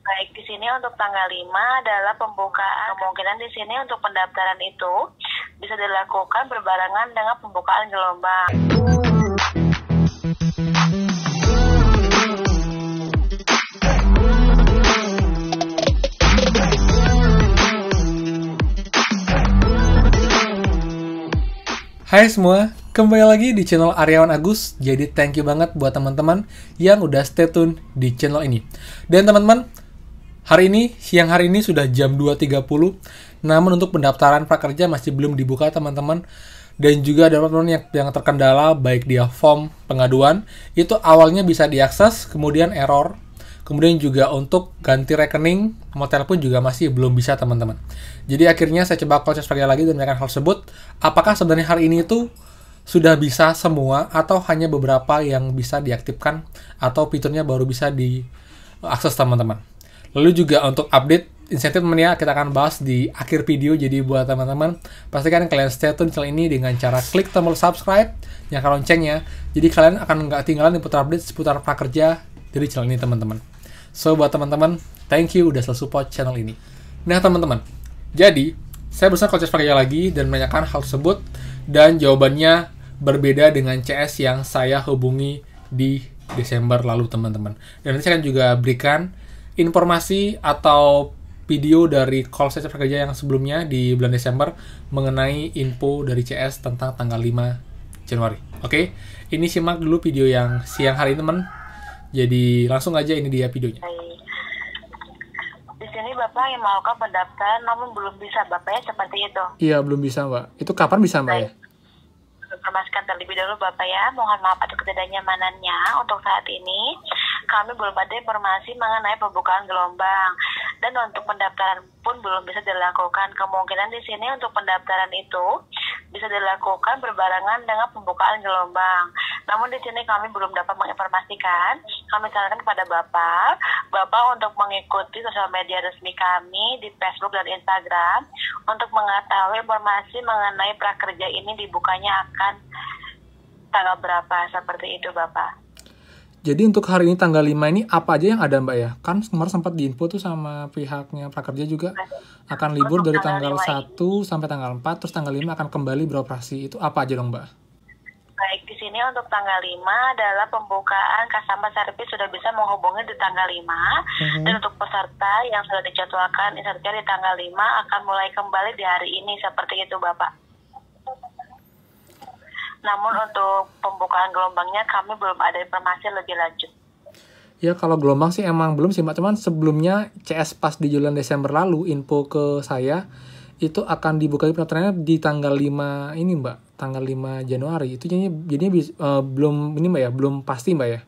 Baik, di sini untuk tanggal 5 adalah pembukaan. Kemungkinan di sini untuk pendaftaran itu bisa dilakukan berbarengan dengan pembukaan gelombang. Hai semua, kembali lagi di channel Aryawan Agus. Jadi thank you banget buat teman-teman yang udah stay tune di channel ini. Dan teman-teman, siang hari ini sudah jam 2.30. Namun untuk pendaftaran prakerja masih belum dibuka teman-teman. Dan juga ada teman-teman yang terkendala baik dia form pengaduan. Itu awalnya bisa diakses, kemudian error. Kemudian juga untuk ganti rekening, nomor telepon juga masih belum bisa teman-teman. Jadi akhirnya saya coba call sekali lagi dan menanyakan hal tersebut. Apakah sebenarnya hari ini itu sudah bisa semua atau hanya beberapa yang bisa diaktifkan atau fiturnya baru bisa diakses teman-teman. Lalu juga untuk update insentif teman-teman, kita akan bahas di akhir video. Jadi buat teman-teman, pastikan kalian stay tune channel ini dengan cara klik tombol subscribe, nyalakan loncengnya. Jadi kalian akan nggak tinggalan input update seputar prakerja dari channel ini teman-teman. So, buat teman-teman, thank you udah selalu support channel ini. Nah, teman-teman, jadi, saya berusaha call CS prakerja lagi dan menanyakan hal tersebut, dan jawabannya berbeda dengan CS yang saya hubungi di Desember lalu, teman-teman. Dan nanti saya akan juga berikan informasi atau video dari call CS prakerja yang sebelumnya di bulan Desember mengenai info dari CS tentang tanggal 5 Januari. Oke, ini simak dulu video yang siang hari ini, teman. Jadi langsung aja, ini dia videonya. Di sini Bapak yang melakukan pendaftaran namun belum bisa Bapak ya, seperti itu. Iya, belum bisa Mbak. Itu kapan bisa Mbak ya? Informasikan terlebih dahulu Bapak ya, mohon maaf atas ketidaknyamanannya. Untuk saat ini kami belum ada informasi mengenai pembukaan gelombang dan untuk pendaftaran pun belum bisa dilakukan. Kemungkinan di sini untuk pendaftaran itu bisa dilakukan berbarengan dengan pembukaan gelombang. Namun di sini kami belum dapat menginformasikan. Kami sarankan kepada Bapak untuk mengikuti sosial media resmi kami di Facebook dan Instagram untuk mengetahui informasi mengenai prakerja ini dibukanya akan tanggal berapa, seperti itu Bapak. Jadi untuk hari ini tanggal 5 ini apa aja yang ada Mbak ya? Kan kemarin sempat diinfo tuh sama pihaknya prakerja juga akan libur dari tanggal 1 sampai tanggal 4, terus tanggal 5 akan kembali beroperasi. Itu apa aja dong Mbak? Baik, di sini untuk tanggal 5 adalah pembukaan customer service sudah bisa menghubungi di tanggal 5. Dan untuk peserta yang sudah dijadwalkan insertnya di tanggal 5 akan mulai kembali di hari ini, seperti itu Bapak. Namun untuk pembukaan gelombangnya kami belum ada informasi lebih lanjut. Ya kalau gelombang sih emang belum sih Mbak. Cuman sebelumnya CS pas di bulan Desember lalu info ke saya itu akan dibuka pendaftarannya di tanggal 5 ini Mbak. Tanggal 5 Januari. Itu jadinya belum ini Mbak ya, belum pasti Mbak ya.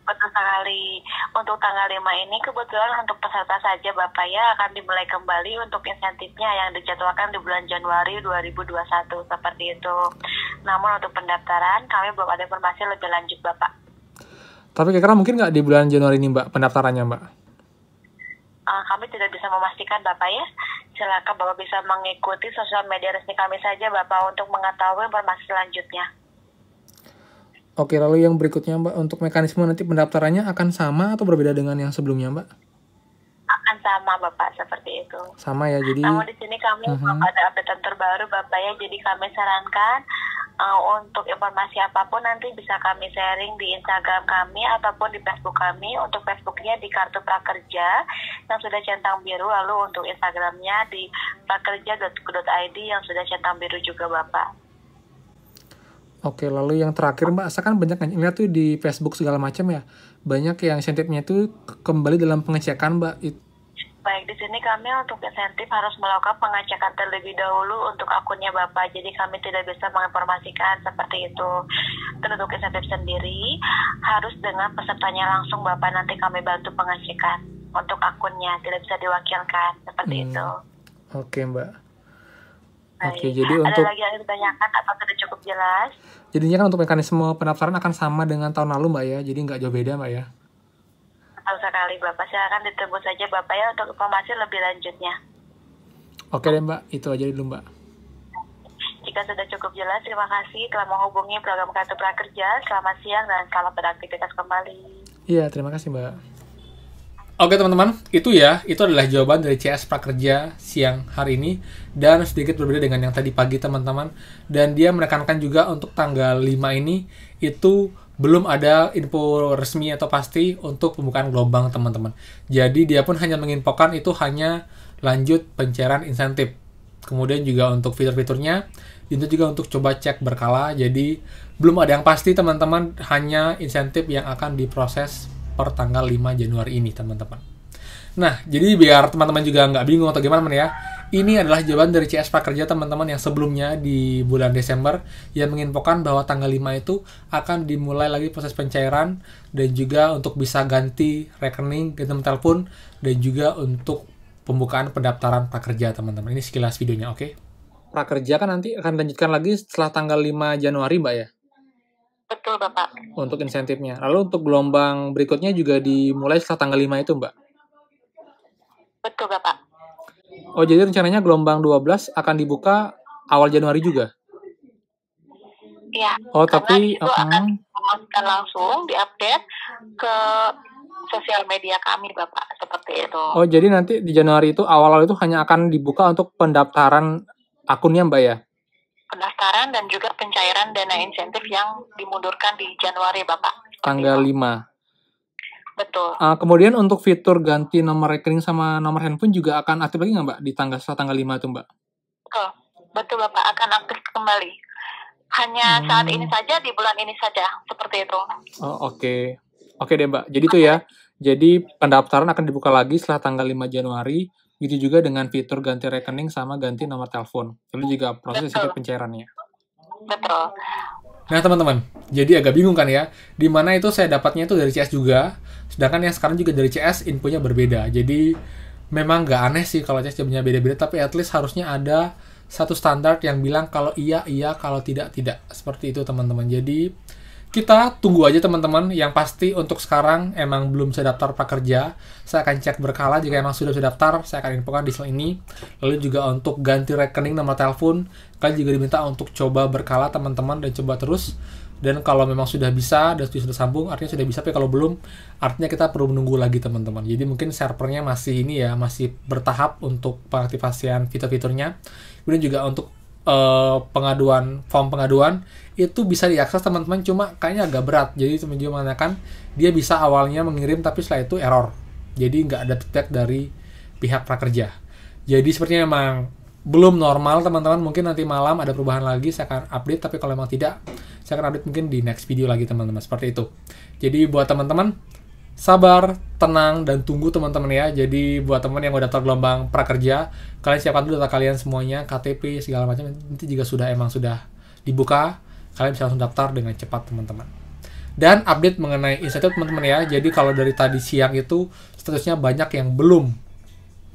Betul sekali. Untuk tanggal 5 ini kebetulan untuk peserta saja Bapak ya akan dimulai kembali untuk insentifnya yang dijadwalkan di bulan Januari 2021, seperti itu. Namun untuk pendaftaran kami belum ada informasi lebih lanjut Bapak. Tapi kira-kira mungkin nggak di bulan Januari ini Mbak pendaftarannya Mbak? Kami tidak bisa memastikan Bapak ya. Silakan Bapak bisa mengikuti sosial media resmi kami saja Bapak untuk mengetahui informasi selanjutnya. Oke, lalu yang berikutnya Mbak, untuk mekanisme nanti pendaftarannya akan sama atau berbeda dengan yang sebelumnya Mbak? Akan sama Bapak, seperti itu. Sama ya, jadi... Namun di sini kami ada update terbaru Bapak ya, jadi kami sarankan untuk informasi apapun nanti bisa kami sharing di Instagram kami ataupun di Facebook kami. Untuk Facebooknya di Kartu Prakerja yang sudah centang biru, lalu untuk Instagramnya di prakerja.go.id yang sudah centang biru juga Bapak. Oke, lalu yang terakhir Mbak, saya kan banyak ngeliat tuh di Facebook segala macam ya, banyak yang insentifnya itu kembali dalam pengecekan Mbak. Baik, di sini kami untuk insentif harus melakukan pengecekan terlebih dahulu untuk akunnya Bapak, jadi kami tidak bisa menginformasikan seperti itu. Dan untuk insentif sendiri harus dengan pesertanya langsung Bapak, nanti kami bantu pengecekan untuk akunnya, tidak bisa diwakilkan seperti itu. Oke Mbak. Baik. Oke, jadi ada untuk lagi yang ditanyakan atau sudah cukup jelas? jadinya kan untuk mekanisme pendaftaran akan sama dengan tahun lalu Mbak ya, jadi nggak jauh beda Mbak ya. Betul sekali Bapak, silakan ditunggu saja Bapak ya untuk informasi lebih lanjutnya. Oke deh Mbak, itu aja dulu Mbak. Jika sudah cukup jelas, terima kasih telah menghubungi program Kartu Prakerja. Selamat siang dan selamat beraktivitas kembali. Iya, terima kasih Mbak. Oke teman-teman, itu adalah jawaban dari CS Prakerja siang hari ini, dan sedikit berbeda dengan yang tadi pagi teman-teman. Dan dia menekankan juga untuk tanggal 5 ini itu belum ada info resmi atau pasti untuk pembukaan gelombang teman-teman. Jadi dia pun hanya menginfokan itu hanya lanjut pencairan insentif. Kemudian juga untuk fitur-fiturnya itu juga untuk coba cek berkala. Jadi belum ada yang pasti teman-teman, hanya insentif yang akan diproses per tanggal 5 Januari ini teman-teman. Nah, jadi biar teman-teman juga nggak bingung atau gimana ya, ini adalah jawaban dari CS Prakerja teman-teman yang sebelumnya di bulan Desember yang menginfokan bahwa tanggal 5 itu akan dimulai lagi proses pencairan dan juga untuk bisa ganti rekening, ganti nomor telepon, dan juga untuk pembukaan pendaftaran prakerja teman-teman. Ini sekilas videonya, oke? Prakerja kan nanti akan dilanjutkan lagi setelah tanggal 5 Januari, Mbak ya? Betul, Bapak. Untuk insentifnya. Lalu untuk gelombang berikutnya juga dimulai setelah tanggal 5 itu, Mbak? Betul, Bapak. Oh, jadi rencananya gelombang 12 akan dibuka awal Januari juga? Iya. Oh, karena tapi itu akan langsung diupdate ke sosial media kami, Bapak. Seperti itu. Oh, jadi nanti di Januari itu awal-awal itu hanya akan dibuka untuk pendaftaran akunnya, Mbak ya? Pendaftaran dan juga pencairan dana insentif yang dimundurkan di Januari, Bapak. Tanggal 5. Betul. Kemudian untuk fitur ganti nomor rekening sama nomor handphone juga akan aktif lagi nggak, Mbak, di setelah tanggal 5 itu, Mbak? Betul, Bapak. Akan aktif kembali. Hanya saat ini saja, di bulan ini saja. Seperti itu. Oh, oke. Oke deh, Mbak. Jadi itu ya. Jadi pendaftaran akan dibuka lagi setelah tanggal 5 Januari. Gitu juga dengan fitur ganti rekening sama ganti nomor telepon. Lalu juga proses pencairannya. Betul. Nah teman-teman, jadi agak bingung kan ya, di mana itu saya dapatnya itu dari CS juga, sedangkan yang sekarang juga dari CS infonya berbeda. Jadi memang nggak aneh sih kalau CS jamnya beda-beda, tapi at least harusnya ada satu standar yang bilang kalau iya, kalau tidak, tidak. Seperti itu teman-teman. Jadi kita tunggu aja teman-teman. Yang pasti untuk sekarang emang belum bisa daftar prakerja. Saya akan cek berkala, jika emang sudah daftar, saya akan infokan di slide ini. Lalu juga untuk ganti rekening nomor telepon, kalian juga diminta untuk coba berkala teman-teman dan coba terus. Dan kalau memang sudah bisa dan sudah sambung, artinya sudah bisa. Tapi kalau belum, artinya kita perlu menunggu lagi teman-teman. Jadi mungkin servernya masih ini ya, masih bertahap untuk pengaktifasian fitur-fiturnya. Kemudian juga untuk form pengaduan itu bisa diakses teman-teman, cuma kayaknya agak berat. Jadi teman-teman juga mengatakan dia bisa awalnya mengirim tapi setelah itu error, jadi nggak ada feedback dari pihak prakerja. Jadi sepertinya memang belum normal teman-teman. Mungkin nanti malam ada perubahan lagi, saya akan update. Tapi kalau memang tidak, saya akan update mungkin di next video lagi teman-teman. Seperti itu. Jadi buat teman-teman, sabar, tenang, dan tunggu teman-teman ya. Jadi buat teman yang mau daftar gelombang prakerja, kalian siapkan dulu data kalian semuanya, KTP segala macam. Nanti juga sudah dibuka, kalian bisa langsung daftar dengan cepat teman-teman. Dan update mengenai insentif teman-teman ya. Jadi kalau dari tadi siang itu statusnya banyak yang belum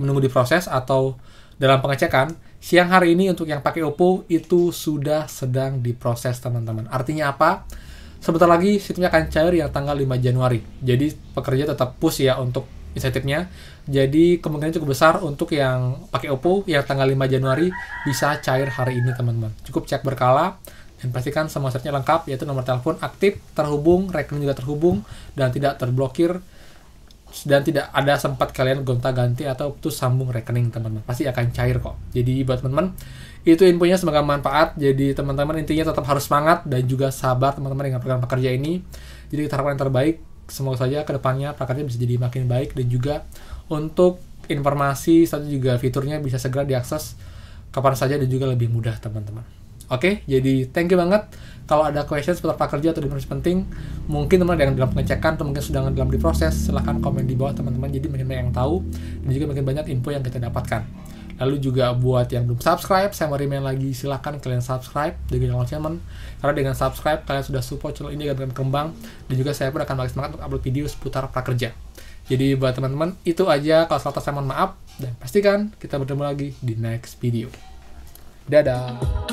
menunggu diproses atau dalam pengecekan. Siang hari ini untuk yang pakai Oppo itu sudah sedang diproses teman-teman. Artinya apa? Sebentar lagi sistemnya akan cair yang tanggal 5 Januari. Jadi pekerja tetap push ya untuk insentifnya. Jadi kemungkinan cukup besar untuk yang pakai Oppo yang tanggal 5 Januari bisa cair hari ini teman-teman. Cukup cek berkala dan pastikan semua syaratnya lengkap, yaitu nomor telepon aktif, terhubung, rekening juga terhubung, dan tidak terblokir, dan tidak ada sempat kalian gonta-ganti atau putus sambung rekening teman-teman. Pasti akan cair kok. Jadi buat teman-teman, itu infonya, semoga manfaat. Jadi teman-teman intinya tetap harus semangat dan juga sabar teman-teman dengan program pekerja ini. Jadi kita harapkan yang terbaik. Semoga saja kedepannya prakerja bisa jadi makin baik, dan juga untuk informasi satu juga fiturnya bisa segera diakses kapan saja dan juga lebih mudah teman-teman. Oke, jadi thank you banget. Kalau ada question seputar prakerja atau informasi penting, mungkin teman-teman yang dalam pengecekan atau mungkin sedang dalam diproses, silahkan komen di bawah teman-teman. Jadi makin banyak yang tahu dan juga makin banyak info yang kita dapatkan. Lalu juga buat yang belum subscribe, saya mau remind lagi, silahkan kalian subscribe dengan channel. Karena dengan subscribe, kalian sudah support channel ini agar berkembang. Dan juga saya pun akan makin semangat untuk upload video seputar prakerja. Jadi buat teman-teman, itu aja. Kalau salah saya mohon maaf. Dan pastikan kita bertemu lagi di next video. Dadah!